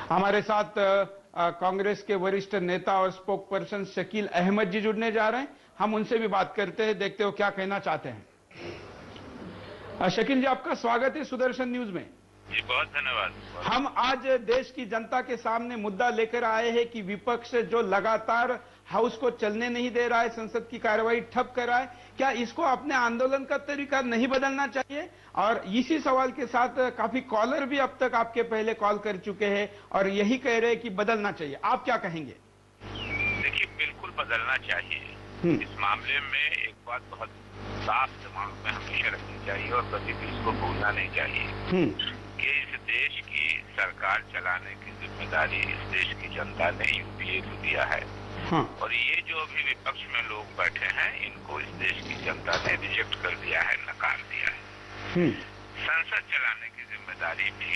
हमारे साथ कांग्रेस के वरिष्ठ नेता और स्पोक पर्सन शकील अहमद जी जुड़ने जा रहे हैं। हम उनसे भी बात करते हैं, देखते हो क्या कहना चाहते हैं। शकील जी, आपका स्वागत है सुदर्शन न्यूज में। जी बहुत धन्यवाद। हम आज देश की जनता के सामने मुद्दा लेकर आए हैं कि विपक्ष जो लगातार हाउस को चलने नहीं दे रहा है, संसद की कार्रवाई ठप कर रहा है, क्या इसको अपने आंदोलन का तरीका नहीं बदलना चाहिए? और इसी सवाल के साथ काफी कॉलर भी अब तक आपके पहले कॉल कर चुके हैं और यही कह रहे हैं कि बदलना चाहिए। आप क्या कहेंगे? देखिए, बिल्कुल बदलना चाहिए। इस मामले में एक बात बहुत साफ दिमाग में हमेशा रखनी चाहिए और कभी भी इसको भूलना नहीं चाहिए कि इस देश की सरकार चलाने की जिम्मेदारी इस देश की जनता ने यूपीए को दिया है। और ये जो अभी विपक्ष में लोग बैठे हैं, इनको इस देश की जनता ने रिजेक्ट कर दिया है, नकार दिया है। संसद चलाने की जिम्मेदारी भी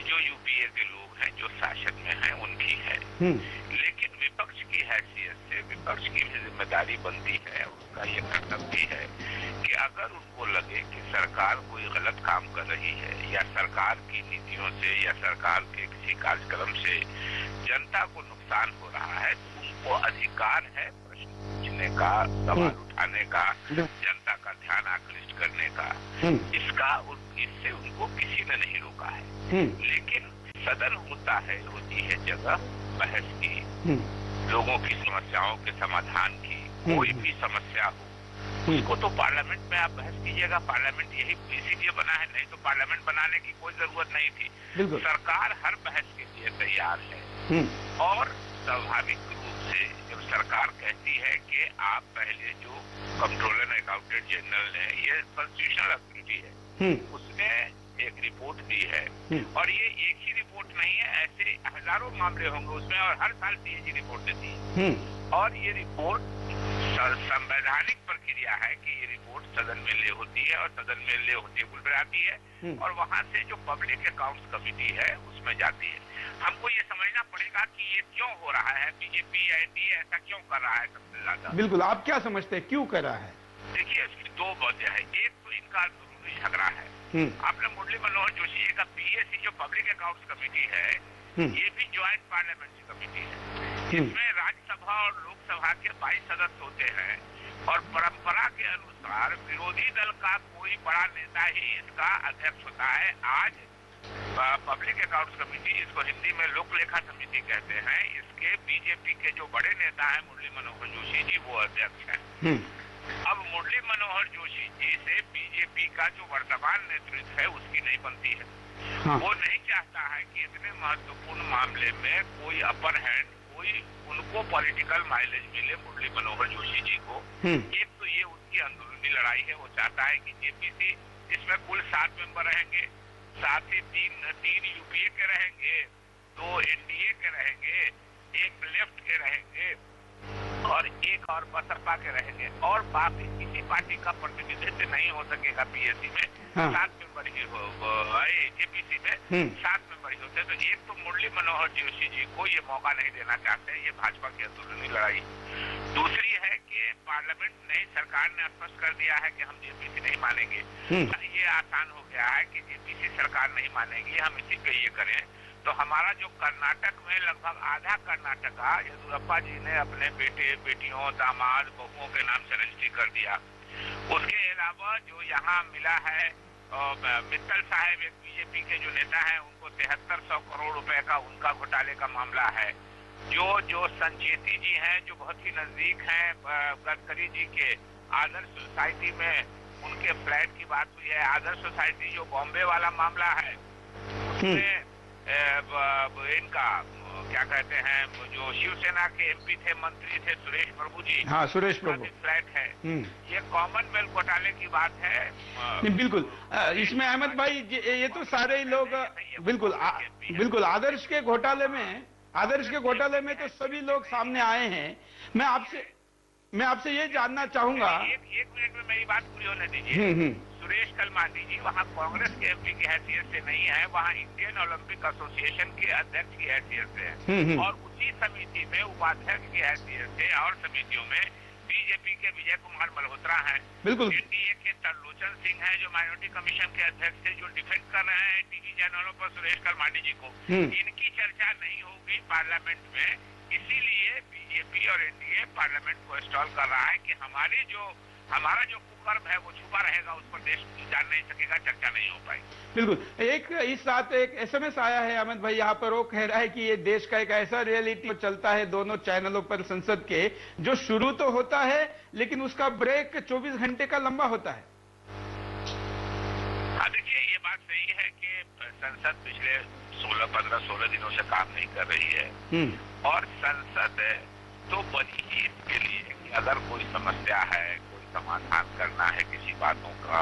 जो यूपीए के लोग हैं, जो शासन में हैं, उनकी है। लेकिन विपक्ष की हैसियत से विपक्ष की भी जिम्मेदारी बनती है, उसका ये कर्तव्य है कि अगर उनको लगे कि सरकार कोई गलत काम कर रही है या सरकार की नीतियों से या सरकार के किसी कार्यक्रम से जनता को नुकसान हो रहा है, तो उनको अधिकार है प्रश्न पूछने का, सवाल उठाने का, जनता का ध्यान आकृष्ट करने का। इससे उनको किसी ने नहीं रोका है। लेकिन सदन होती है जगह बहस की, लोगों की समस्याओं के समाधान की। कोई भी समस्या हो उसको तो पार्लियामेंट में आप बहस कीजिएगा। पार्लियामेंट यही इसीलिए बना है, नहीं तो पार्लियामेंट बनाने की कोई जरूरत नहीं थी। सरकार हर बहस के लिए तैयार है और स्वाभाविक रूप से जब सरकार कहती है कि आप पहले जो कंट्रोलर एंड अकाउंटेंट जनरल है, ये कॉन्स्टिट्यूशनल अथॉरिटी है, उसने एक रिपोर्ट दी है और ये एक ही रिपोर्ट नहीं है, ऐसे हजारों मामले होंगे उसमें और हर साल सीएजी रिपोर्ट देती है। और ये रिपोर्ट संवैधानिक प्रक्रिया है कि ये रिपोर्ट सदन में ले होती है और सदन में ले होती है कुल आती है और वहां से जो पब्लिक अकाउंट्स कमेटी है उसमें जाती है। हमको ये समझना पड़ेगा कि ये क्यों हो रहा है, बीजेपी एनडीए ऐसा क्यों कर रहा है सबसे ज्यादा। बिल्कुल, आप क्या समझते हैं क्यों कर रहा है? देखिए, इसकी दो वजह है। एक तो इनका जरूरी झगड़ा है। आपने मुरली मनोहर जोशी का पीएसी जो पब्लिक अकाउंट्स कमेटी है, ये भी ज्वाइंट पार्लियामेंट्री कमेटी है। इसमें राज्यसभा और लोकसभा के 22 सदस्य होते हैं और परंपरा के अनुसार विरोधी दल का कोई बड़ा नेता ही इसका अध्यक्ष होता है। आज पब्लिक अकाउंट्स कमेटी, इसको हिंदी में लोक लेखा समिति कहते हैं, इसके बीजेपी के जो बड़े नेता है मुरली मनोहर जोशी जी, वो अध्यक्ष है। अब मुरली मनोहर जोशी जी से बीजेपी का जो वर्तमान नेतृत्व है उसकी नहीं बनती है। वो नहीं चाहता है कि इतने महत्वपूर्ण मामले में कोई अपर हैंड, कोई उनको पॉलिटिकल माइलेज मिले मुरली मनोहर जोशी जी को। एक तो ये उसकी अंदरूनी लड़ाई है। वो चाहता है कि जेपीसी, इसमें कुल 7 मेंबर रहेंगे, साथ ही तीन यूपीए के रहेंगे, 2 एनडीए के रहेंगे, 1 लेफ्ट के रहेंगे और 1 और बसपा के रहेंगे और बाकी किसी पार्टी का प्रतिनिधित्व नहीं हो सकेगा पीएसी में। 7 मेंबर ही हो, जेपीसी में 7 मेंबर ही होते हैं। तो एक तो मुरली मनोहर जोशी जी को ये मौका नहीं देना चाहते हैं, ये भाजपा की अंदरूनी लड़ाई। दूसरी है कि पार्लियामेंट नई सरकार ने स्पष्ट कर दिया है कि हम जेपीसी नहीं मानेंगे। ये आसान हो गया है कि जेपीसी सरकार नहीं मानेगी, हम इसी पे ये करें। तो हमारा जो कर्नाटक में लगभग आधा कर्नाटका येदियुरप्पा जी ने अपने बेटे बेटियों, दामाद, बहुओं के नाम से रजिस्ट्री कर दिया। उसके अलावा जो यहाँ मिला है, मित्तल साहब एक बीजेपी के जो नेता हैं, उनको 7300 करोड़ रुपए का उनका घोटाले का मामला है। जो संचेती जी हैं, जो बहुत ही नजदीक हैं गडकरी जी के, आदर्श सोसाइटी में उनके फ्लैट की बात हुई है। आदर्श सोसाइटी जो बॉम्बे वाला मामला है, उसमें इनका क्या कहते हैं, जो शिवसेना के एमपी थे, मंत्री थे, सुरेश प्रभु जी, हाँ सुरेश प्रभु, फ्लैट है। ये कॉमनवेल्थ घोटाले की बात है। बिल्कुल, इसमें अहमद भाई ये तो सारे ही लोग बिल्कुल आदर्श के घोटाले में तो सभी लोग सामने आए हैं। मैं आपसे ये जानना चाहूंगा, एक मिनट में मेरी बात पूरी होने दीजिए। सुरेश कलमाडी जी वहाँ कांग्रेस के एमपी की हैसियत से नहीं है, वहाँ इंडियन ओलंपिक एसोसिएशन के अध्यक्ष की हैसियत से है और उसी समिति में उपाध्यक्ष की हैसियत से और समितियों में बीजेपी के विजय कुमार मल्होत्रा हैं, बिल्कुल एनडीए के डॉक्टर लोचन सिंह है जो माइनॉरिटी कमीशन के अध्यक्ष थे, जो डिफेंड कर रहे हैं टीवी चैनलों पर सुरेश करमाडी जी को, इनकी चर्चा नहीं होगी पार्लियामेंट में। इसीलिए बीजेपी और एनडीए पार्लियामेंट को स्टॉल कर रहा है कि हमारा जो कुकर्म है वो छुपा रहेगा, उस पर देश जान नहीं सकेगा, चर्चा नहीं हो पाएगी। बिल्कुल। इस साथ एक एसएमएस आया है अहमद भाई यहाँ पर, वो कह रहा है कि ये देश का एक ऐसा रियलिटी चलता है दोनों चैनलों पर संसद के, जो शुरू तो होता है लेकिन उसका ब्रेक 24 घंटे का लंबा होता है। हाँ देखिए, ये बात सही है कि संसद पिछले 16 दिनों से काम नहीं कर रही है, और संसद तो बनी ही इसके लिए कि अगर कोई समस्या है, कोई समाधान करना है किसी बातों का,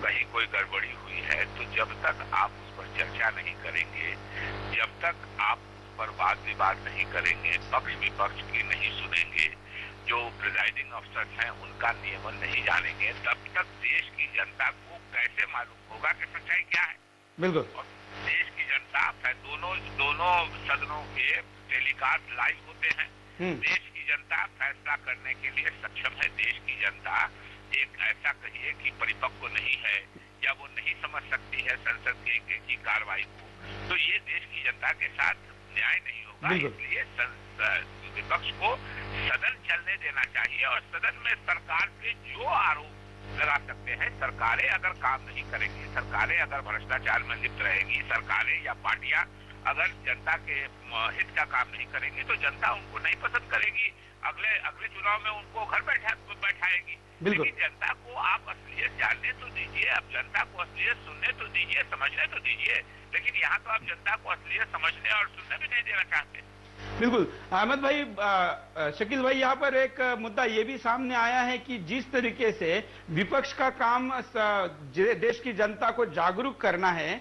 कहीं कोई गड़बड़ी हुई है, तो जब तक आप उस पर चर्चा नहीं करेंगे, जब तक आप उस पर वाद विवाद नहीं करेंगे, पक्ष विपक्ष की नहीं सुनेंगे, जो प्रिजाइडिंग अफसर हैं उनका नियमन नहीं जानेंगे, तब तक देश की जनता को कैसे मालूम होगा कि सच्चाई क्या है। बिल्कुल। और देश की जनता दोनों सदनों के टेलीकास्ट लाइव होते हैं। देश की जनता फैसला करने के लिए सक्षम है। देश की जनता एक ऐसा कहिए कि परिपक्व नहीं है या वो नहीं समझ सकती है संसद की कार्रवाई को, तो ये देश की जनता के साथ न्याय नहीं होगा। इसलिए विपक्ष को सदन चलने देना चाहिए, और सदन में सरकार पे जो आरोप लगा सकते हैं, सरकारें अगर काम नहीं करेंगी, सरकारें अगर भ्रष्टाचार में लिप्त रहेगी, सरकारें या पार्टियां अगर जनता के हित का काम नहीं करेंगी, तो जनता उनको नहीं पसंद करेगी, अगले चुनाव में उनको घर बैठाएगी। लेकिन जनता को आप असलियत जानने तो दीजिए, अब जनता को असलियत सुनने तो दीजिए, समझने तो दीजिए, लेकिन यहाँ तो आप जनता को असलियत समझने और सुनने भी नहीं देना चाहते। बिल्कुल। अहमद भाई, शकील भाई, यहाँ पर एक मुद्दा ये भी सामने आया है कि जिस तरीके से विपक्ष का काम देश की जनता को जागरूक करना है,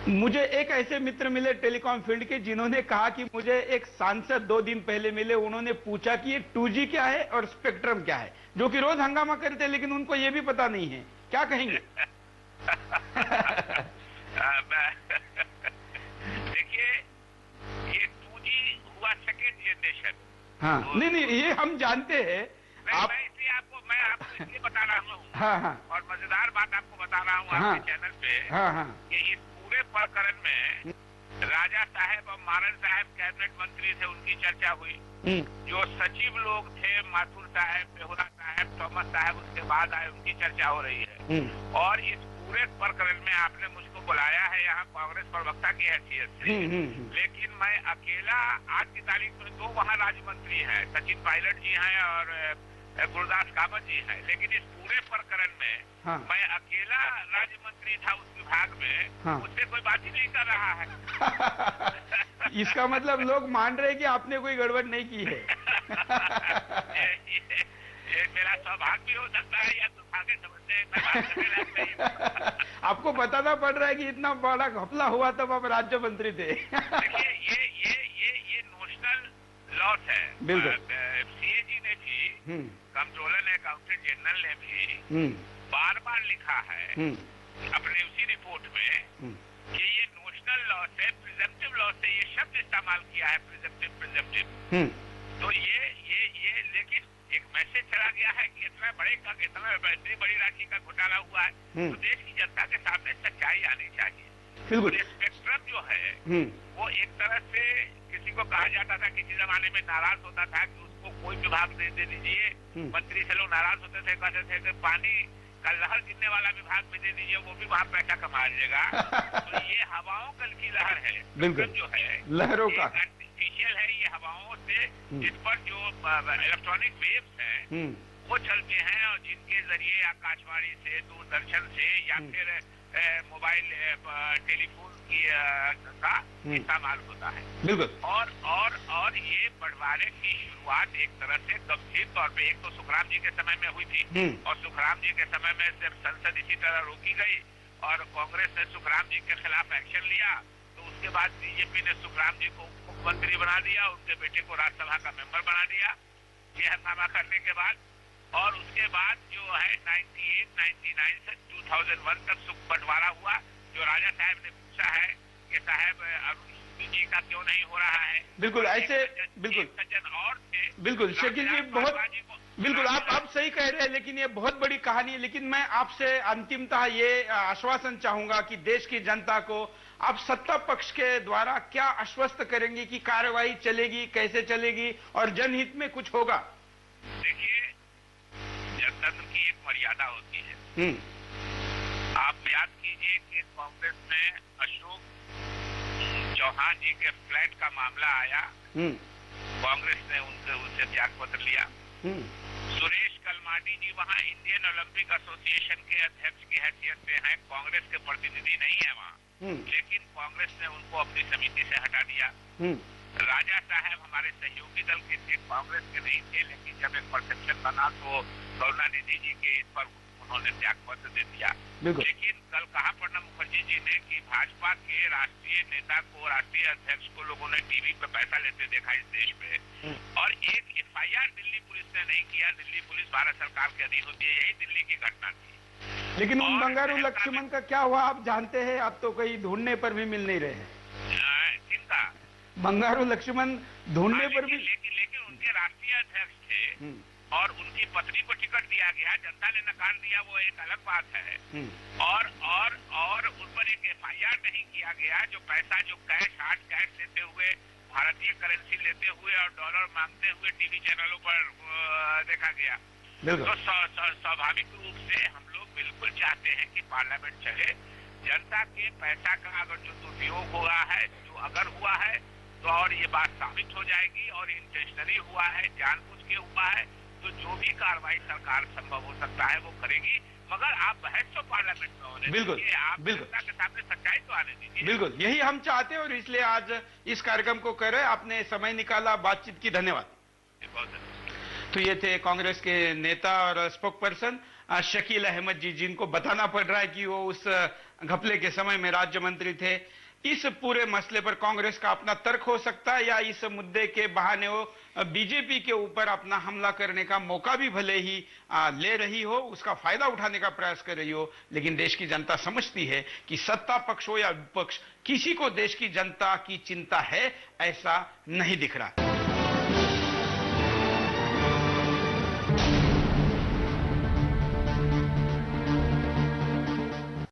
मुझे एक ऐसे मित्र मिले टेलीकॉम फील्ड के जिन्होंने कहा कि मुझे एक सांसद 2 दिन पहले मिले, उन्होंने पूछा कि ये 2G क्या है और स्पेक्ट्रम क्या है, जो कि रोज हंगामा करते हैं, लेकिन उनको ये भी पता नहीं है। क्या कहेंगे? देखिए, ये 2G हुआ सेकेंड जनरेशन। हाँ, नहीं, ये हम जानते हैं। मैं आपको इसलिए बता रहा हूँ, हाँ, और मजेदार बात आपको बता रहा हूँ आपके चैनल पे, कि इस पूरे प्रकरण में राजा साहब और मारन साहब कैबिनेट मंत्री थे, उनकी चर्चा हुई। जो सचिव लोग थे, माथुर साहब, बेहुरा साहब, थॉमस साहब, उसके बाद आए, उनकी चर्चा हो रही है। और इस पूरे प्रकरण में आपने मुझको बुलाया है यहाँ कांग्रेस प्रवक्ता की हैसियत से, लेकिन मैं अकेला, आज की तारीख में 2 वहाँ राज्य मंत्री हैं, सचिन पायलट जी हैं और गुरदास कामत जी हैं, लेकिन इस पूरे प्रकरण में मैं अकेला राज्य मंत्री था उस विभाग में, मुझसे कोई बात ही नहीं कर रहा है। इसका मतलब लोग मान रहे हैं कि आपने कोई गड़बड़ नहीं की है। ये मेरा सौभाग्य भी हो सकता है या दुर्भाग्य समझते हैं। आपको बताना पड़ रहा है कि इतना बड़ा घपला हुआ तब आप राज्य मंत्री थे। देखिए, ये नोशनल लॉस है। बिल्कुल। सीएजी ने भी, कंट्रोलर अकाउंटेंट जनरल ने भी बार लिखा है अपने उसी रिपोर्ट में कि ये नोशनल लॉस है, प्रिजम्पटिव लॉस है, ये शब्द इस्तेमाल किया है, प्रिजम्पटिव। तो ये लेकिन एक मैसेज चला गया है कि इतनी बड़ी राशि का घोटाला हुआ है, तो देश की जनता के सामने सच्चाई आनी चाहिए। स्पेक्ट्रम जो है वो एक तरह से किसी को कहा जाता था, किसी जमाने में नाराज होता था कि उसको कोई विभाग दे दीजिए, मंत्री से लोग नाराज होते थे, कहते थे कि पानी का लहर गिरने वाला विभाग में दे दीजिए, वो भी वहाँ पैसा कमा लीजिएगा। तो ये हवाओं कल की लहर है, जो है लहरों का आर्टिफिशियल है, ये हवाओं से जिस पर जो इलेक्ट्रॉनिक वेव्स हैं वो चलते हैं, और जिनके जरिए आकाशवाणी से, दूरदर्शन से या फिर मोबाइल टेलीफोन का इस्तेमाल होता है। बिल्कुल। और ये बंटवारे की शुरुआत एक तरह से गंभीर तौर पे, एक तो सुखराम जी के समय में हुई थी, और सुखराम जी के समय में सिर्फ संसद इसी तरह रोकी गई और कांग्रेस ने सुखराम जी के खिलाफ एक्शन लिया, तो उसके बाद बीजेपी ने सुखराम जी को मुख्यमंत्री बना दिया, उनके बेटे को राज्यसभा का मेंबर बना दिया, ये हंगामा करने के बाद। और उसके बाद जो है 98, 99 से 2001 तक बंटवारा हुआ, जो राजा साहब ने पूछा है कि साहब अरुण जी का क्यों नहीं हो रहा है। बिल्कुल ऐसे, बिल्कुल सज्जन और थे, बिल्कुल शकील जी, बहुत बिल्कुल, आप सही कह रहे हैं, लेकिन ये बहुत बड़ी कहानी है। लेकिन मैं आपसे अंतिमतः ये आश्वासन चाहूंगा कि देश की जनता को आप सत्ता पक्ष के द्वारा क्या आश्वस्त करेंगे कि कार्रवाई चलेगी, कैसे चलेगी और जनहित में कुछ होगा? देखिए, जनतंत्र की एक मर्यादा होती है। आप याद कीजिए कि कांग्रेस में अशोक चौहान जी के फ्लैट का मामला आया, कांग्रेस ने उनसे त्याग पत्र लिया। सुरेश कलमाडी जी वहां इंडियन ओलंपिक एसोसिएशन के अध्यक्ष की हैसियत से हैं, कांग्रेस के प्रतिनिधि नहीं है वहाँ, लेकिन कांग्रेस ने उनको अपनी समिति से हटा दिया। राजा साहब हमारे सहयोगी दल के थे, कांग्रेस के नहीं थे, लेकिन जब एक परसेप्शन बना तो करुणानिधि जी के इस पर उन्होंने त्याग पत्र दे दिया। लेकिन कल कहा प्रणब मुखर्जी जी ने कि भाजपा के राष्ट्रीय नेता को, राष्ट्रीय अध्यक्ष को लोगों ने टीवी पे पैसा लेते देखा इस देश पे, और एक एफआईआर दिल्ली पुलिस ने नहीं किया। दिल्ली पुलिस भारत सरकार के अधीन होती है, यही दिल्ली की घटना थी। लेकिन उन बंगारू लक्ष्मण का क्या हुआ आप जानते हैं? अब तो कहीं ढूंढने पर भी मिल नहीं रहे हैं। चिंता बंगारू लक्ष्मण ढूंढने पर भी, लेकिन उनके राष्ट्रीय अध्यक्ष थे और उनकी पत्नी को टिकट दिया गया, जनता ने नकार दिया, वो एक अलग बात है। और उन पर एक एफआईआर नहीं किया गया। जो पैसा, जो कैश, हार्ड कैश लेते हुए, भारतीय करेंसी लेते हुए और डॉलर मांगते हुए टीवी चैनलों पर देखा गया। तो स्वाभाविक रूप से हम लोग बिल्कुल चाहते हैं कि पार्लियामेंट चले। जनता के पैसा का अगर जो दुरुपयोग हुआ है, जो अगर हुआ है, तो और ये बात साबित हो जाएगी और इंटेंशनली हुआ है, जानबूझ के हुआ है, तो जो भी कार्रवाई सरकार संभव हो सकता है वो करेगी। मगर आप बहस तो पार्लियामेंट में होने दीजिए, आप जनता के सामने सच्चाई तो आने दीजिए। बिल्कुल, यही हम चाहते हैं और इसलिए आज इस कार्यक्रम को कर रहे हैं। आपने समय निकाला बातचीत की, धन्यवाद। तो ये थे कांग्रेस के नेता और स्पोक पर्सन शकील अहमद जी, जिनको बताना पड़ रहा है कि वो उस घपले के समय में राज्य मंत्री थे। इस पूरे मसले पर कांग्रेस का अपना तर्क हो सकता है या इस मुद्दे के बहाने वो बीजेपी के ऊपर अपना हमला करने का मौका भी भले ही ले रही हो, उसका फायदा उठाने का प्रयास कर रही हो, लेकिन देश की जनता समझती है कि सत्ता पक्ष हो या विपक्ष, किसी को देश की जनता की चिंता है ऐसा नहीं दिख रहा।